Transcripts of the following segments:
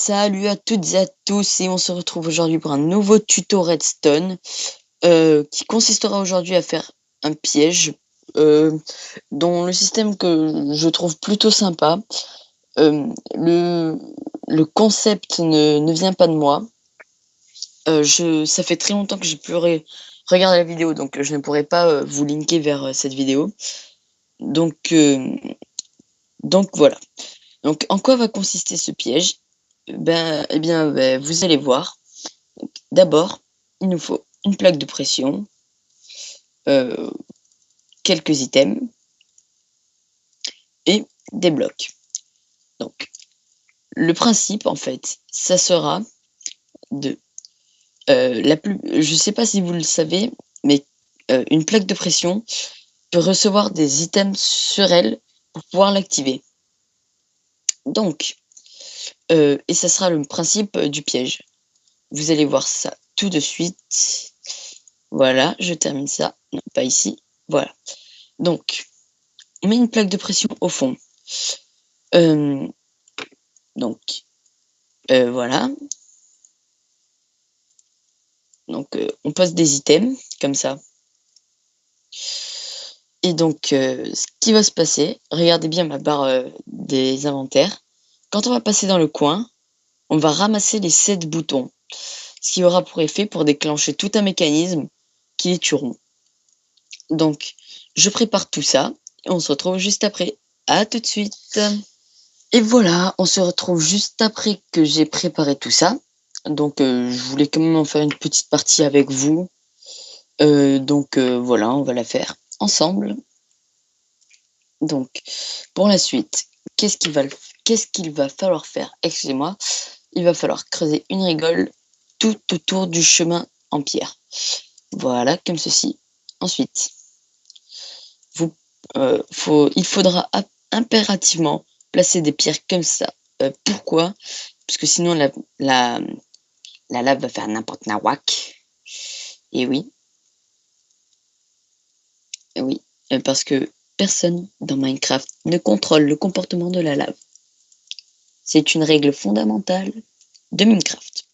Salut à toutes et à tous et on se retrouve aujourd'hui pour un nouveau tuto Redstone qui consistera aujourd'hui à faire un piège dont le système que je trouve plutôt sympa. Euh, le, le concept ne vient pas de moi. Ça fait très longtemps que j'ai pu regarder la vidéo, donc je ne pourrai pas vous linker vers cette vidéo. Donc, euh, donc voilà. Donc en quoi va consister ce piège? Vous allez voir. D'abord, il nous faut une plaque de pression, euh, quelques items et des blocs. Donc, le principe, en fait, ça sera de je sais pas si vous le savez, mais une plaque de pression peut recevoir des items sur elle pour pouvoir l'activer. Donc, et ça sera le principe du piège. Vous allez voir ça tout de suite. Voilà, je termine ça. Non, pas ici. Voilà. Donc, on met une plaque de pression au fond. Euh, donc, voilà. Donc, on pose des items, comme ça. Et donc, ce qui va se passer, regardez bien ma barre des inventaires. Quand on va passer dans le coin, on va ramasser les 7 boutons. Ce qui aura pour effet pour déclencher tout un mécanisme qui les tueront. Donc, je prépare tout ça et on se retrouve juste après. À tout de suite. Et voilà, on se retrouve juste après que j'ai préparé tout ça. Donc, je voulais quand même en faire une petite partie avec vous. Voilà, on va la faire ensemble. Donc, pour la suite, qu'est-ce qu'il va falloir faire? Excusez-moi, il va falloir creuser une rigole tout autour du chemin en pierre. Voilà, comme ceci. Ensuite, il faudra impérativement placer des pierres comme ça. Pourquoi? Parce que sinon la, la lave va faire n'importe nawak. Et oui, et oui, parce que personne dans Minecraft ne contrôle le comportement de la lave. C'est une règle fondamentale de Minecraft.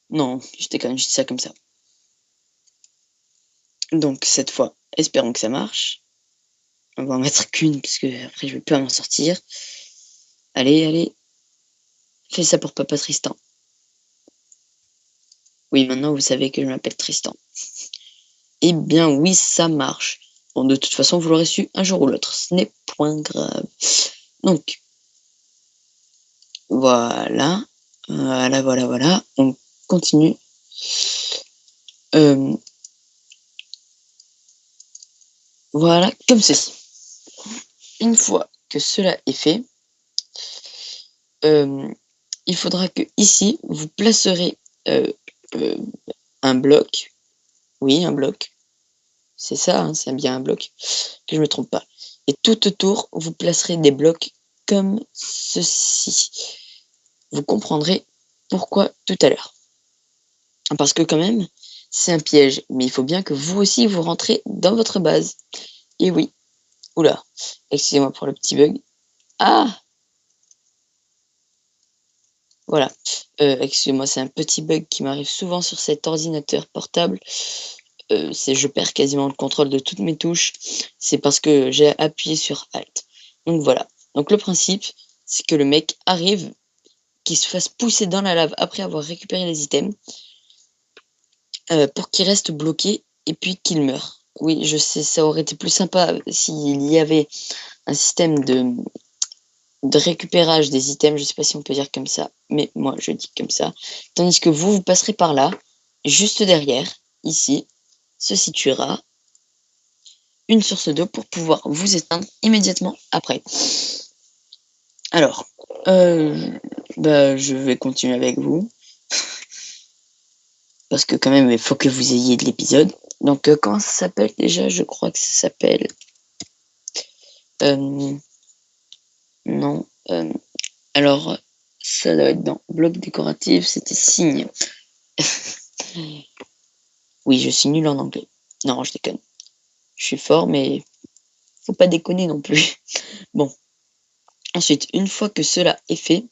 Non, je déconne, je dis ça comme ça. Donc cette fois, espérons que ça marche. On va en mettre qu'une, parce que après je vais plus en sortir. Allez, allez, fais ça pour Papa Tristan. Oui, maintenant vous savez que je m'appelle Tristan. Eh bien oui, ça marche. Bon, de toute façon, vous l'aurez su un jour ou l'autre. Ce n'est point grave. Donc, voilà. Voilà. On continue. Euh, voilà, comme ceci. Une fois que cela est fait, il faudra que ici, vous placerez euh, euh, un bloc. Oui, un bloc. C'est ça, hein, c'est bien un bloc. Que je ne me trompe pas. Et tout autour, vous placerez des blocs comme ceci. Vous comprendrez pourquoi tout à l'heure. Parce que quand même, c'est un piège. Mais il faut bien que vous aussi, vous rentrez dans votre base. Et oui. Oula. Excusez-moi pour le petit bug. Ah! Voilà. Excusez-moi, c'est un petit bug qui m'arrive souvent sur cet ordinateur portable. Je perds quasiment le contrôle de toutes mes touches. C'est parce que j'ai appuyé sur Alt. Donc voilà. Donc le principe, c'est que le mec arrive, qu'il se fasse pousser dans la lave après avoir récupéré les items, pour qu'il reste bloqué et puis qu'il meure. Oui, je sais, ça aurait été plus sympa s'il y avait un système de récupérage des items, je sais pas si on peut dire comme ça, mais moi je dis comme ça. Tandis que vous passerez par là, juste derrière, ici, se situera une source d'eau pour pouvoir vous éteindre immédiatement après. Alors, je vais continuer avec vous, parce que quand même, il faut que vous ayez de l'épisode. Donc, comment ça s'appelle déjà? Je crois que ça s'appelle... non. Alors, ça doit être dans bloc décoratif, c'était signe. Oui, je suis nul en anglais. Non, je déconne. Je suis fort, mais faut pas déconner non plus. Bon. Ensuite, une fois que cela est fait,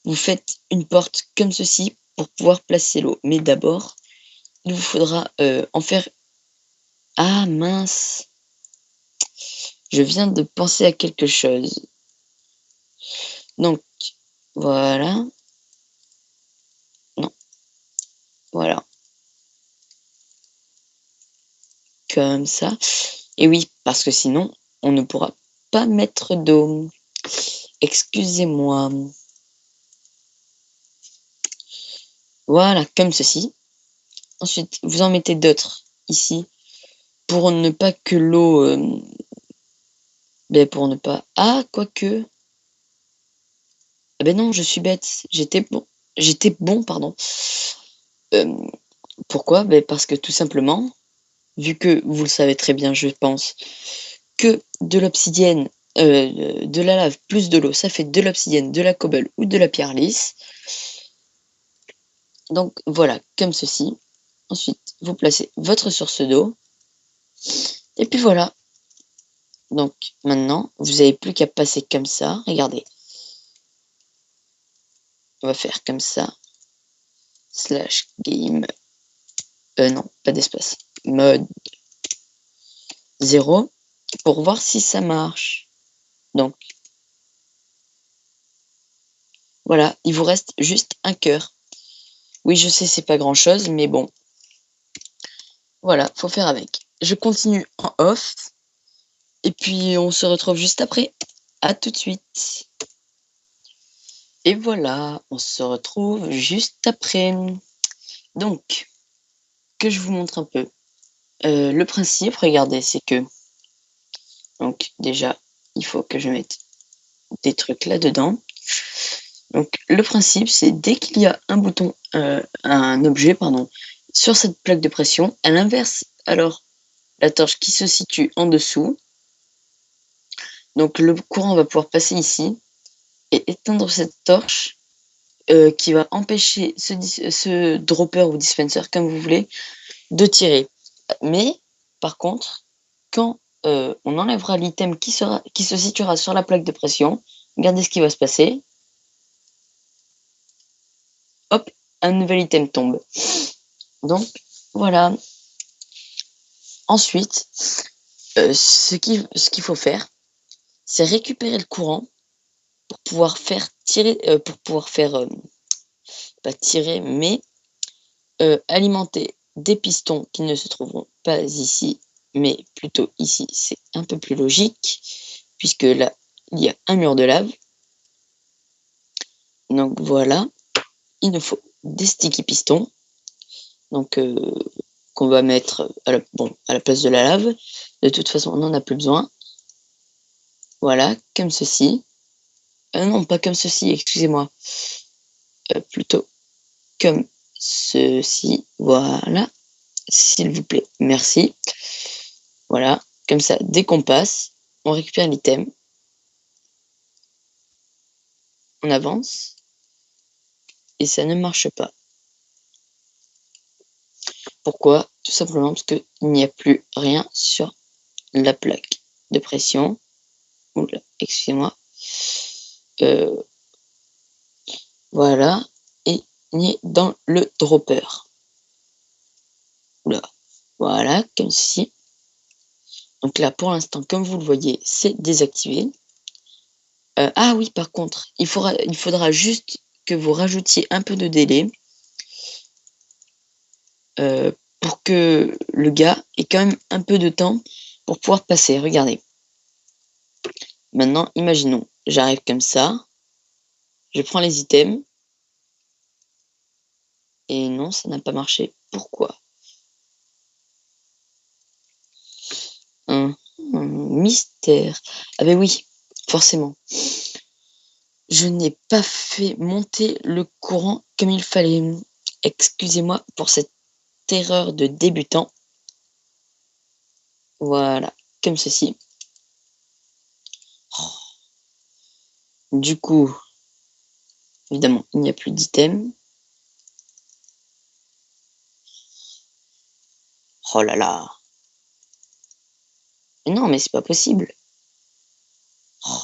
vous faites une porte comme ceci pour pouvoir placer l'eau. Mais d'abord, il vous faudra en faire... Ah mince, je viens de penser à quelque chose. Donc, voilà. Non, voilà. Comme ça. Et oui, parce que sinon, on ne pourra pas mettre d'eau. Excusez-moi. Voilà, comme ceci. Ensuite, vous en mettez d'autres ici pour ne pas que l'eau... pour ne pas... Ah, quoique... Ah ben non, je suis bête. J'étais bon, pardon. Euh, Pourquoi? Parce que tout simplement, vu que vous le savez très bien, je pense, que de l'obsidienne, de la lave plus de l'eau, ça fait de l'obsidienne, de la cobble ou de la pierre lisse. Donc voilà, comme ceci. Ensuite, vous placez votre source d'eau. Et puis voilà. Donc maintenant, vous n'avez plus qu'à passer comme ça. Regardez. On va faire comme ça. Slash game. Non, pas d'espace. Mode 0 pour voir si ça marche. Donc voilà, il vous reste juste un cœur. Oui, je sais, c'est pas grand chose, mais bon. Voilà, faut faire avec. Je continue en off. Et puis on se retrouve juste après. À tout de suite. Et voilà, on se retrouve juste après. Donc, que je vous montre un peu. Le principe, regardez, c'est que... Donc déjà, il faut que je mette des trucs là-dedans. Donc le principe, c'est dès qu'il y a un bouton, un objet, pardon, sur cette plaque de pression, à l'inverse, alors la torche qui se situe en dessous. Donc le courant va pouvoir passer ici et éteindre cette torche qui va empêcher ce dropper ou dispenser, comme vous voulez, de tirer. Mais par contre, quand on enlèvera l'item qui se situera sur la plaque de pression, regardez ce qui va se passer. Hop, un nouvel item tombe. Donc voilà. Ensuite, ce qu'il faut faire, c'est récupérer le courant pour pouvoir faire tirer, pas tirer, mais alimenter des pistons qui ne se trouveront pas ici, mais plutôt ici. C'est un peu plus logique, puisque là, il y a un mur de lave. Donc voilà, il nous faut des sticky pistons, donc qu'on va mettre à la place de la lave. De toute façon, on n'en a plus besoin. Voilà, comme ceci. Non, pas comme ceci, excusez-moi. Plutôt comme ceci. Voilà, s'il vous plaît, merci. Voilà, comme ça, dès qu'on passe, on récupère l'item. On avance. Et ça ne marche pas. Pourquoi? Tout simplement parce qu'il n'y a plus rien sur la plaque de pression. Oula, excusez-moi. Voilà. Et ni dans le dropper. Oula. Voilà, comme ceci. Donc là, pour l'instant, comme vous le voyez, c'est désactivé. Ah oui, par contre, il faudra juste que vous rajoutiez un peu de délai pour que le gars ait quand même un peu de temps pour pouvoir passer. Regardez. Maintenant, imaginons, j'arrive comme ça, je prends les items, et non, ça n'a pas marché. Pourquoi? Un mystère. Ah ben oui, forcément. Je n'ai pas fait monter le courant comme il fallait. Excusez-moi pour cette erreur de débutant. Voilà, comme ceci. Du coup, évidemment, il n'y a plus d'items. Oh là là. Non, mais c'est pas possible. Oh.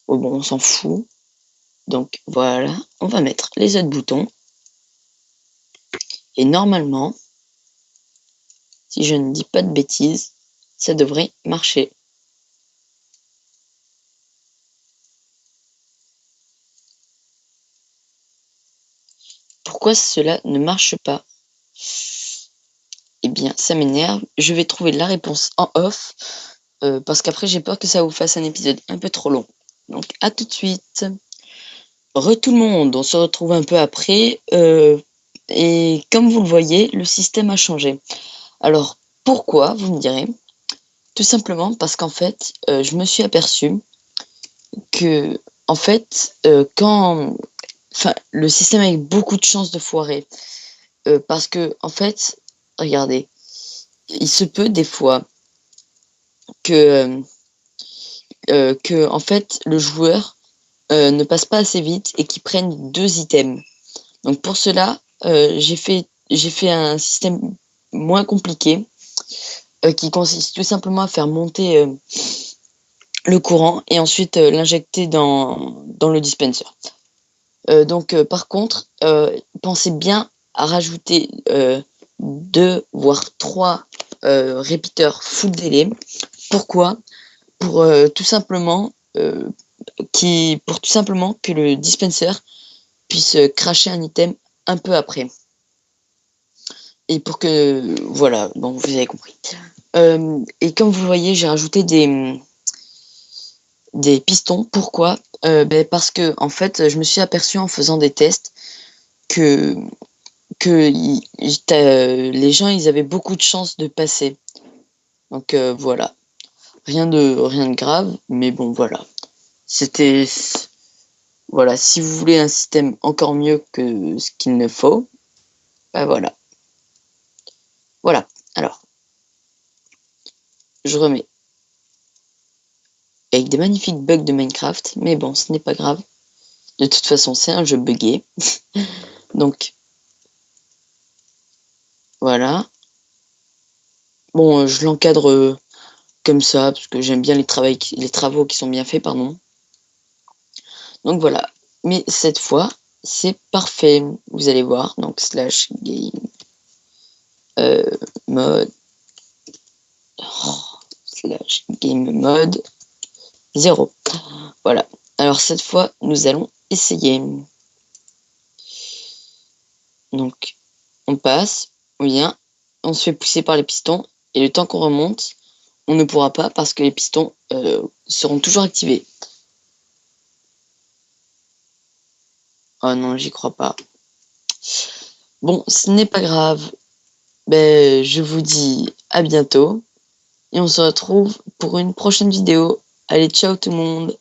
Oh bon, on s'en fout. Donc voilà, on va mettre les autres boutons. Et normalement, si je ne dis pas de bêtises, ça devrait marcher. Pourquoi cela ne marche pas? Eh bien, ça m'énerve. Je vais trouver la réponse en off, parce qu'après j'ai peur que ça vous fasse un épisode un peu trop long. Donc à tout de suite. Tout le monde, on se retrouve un peu après, et comme vous le voyez, le système a changé. Alors pourquoi, vous me direz? Tout simplement parce qu'en fait, je me suis aperçu que, en fait, le système a eu beaucoup de chances de foirer. Parce que, en fait, regardez, il se peut des fois que, en fait, le joueur ne passe pas assez vite et qu'il prenne 2 items. Donc pour cela, j'ai fait un système moins compliqué, qui consiste tout simplement à faire monter le courant et ensuite l'injecter dans le dispenser. Donc par contre, pensez bien à rajouter 2 voire 3 répéteurs full délai. Pourquoi? Pour tout simplement que le dispenser puisse cracher un item un peu après. Et pour que voilà, bon, vous avez compris. Et comme vous voyez, j'ai rajouté des pistons. Pourquoi? Parce que en fait, je me suis aperçu en faisant des tests que les gens, ils avaient beaucoup de chances de passer. Donc voilà, rien de grave, mais bon voilà. C'était voilà, si vous voulez un système encore mieux que ce qu'il ne faut, bah voilà. Voilà. Alors, je remets avec des magnifiques bugs de Minecraft, mais bon, ce n'est pas grave. De toute façon, c'est un jeu buggé. Donc, voilà. Bon, je l'encadre comme ça, parce que j'aime bien les travaux qui sont bien faits, pardon. Donc voilà. Mais cette fois, c'est parfait. Vous allez voir. Donc, slash game mode. Slash game mode 0. Voilà. Alors, cette fois, nous allons essayer. Donc, on passe, on vient, on se fait pousser par les pistons, et le temps qu'on remonte, on ne pourra pas parce que les pistons seront toujours activés. Oh non, j'y crois pas. Bon, ce n'est pas grave. Ben, je vous dis à bientôt, et on se retrouve pour une prochaine vidéo. Allez, ciao tout le monde!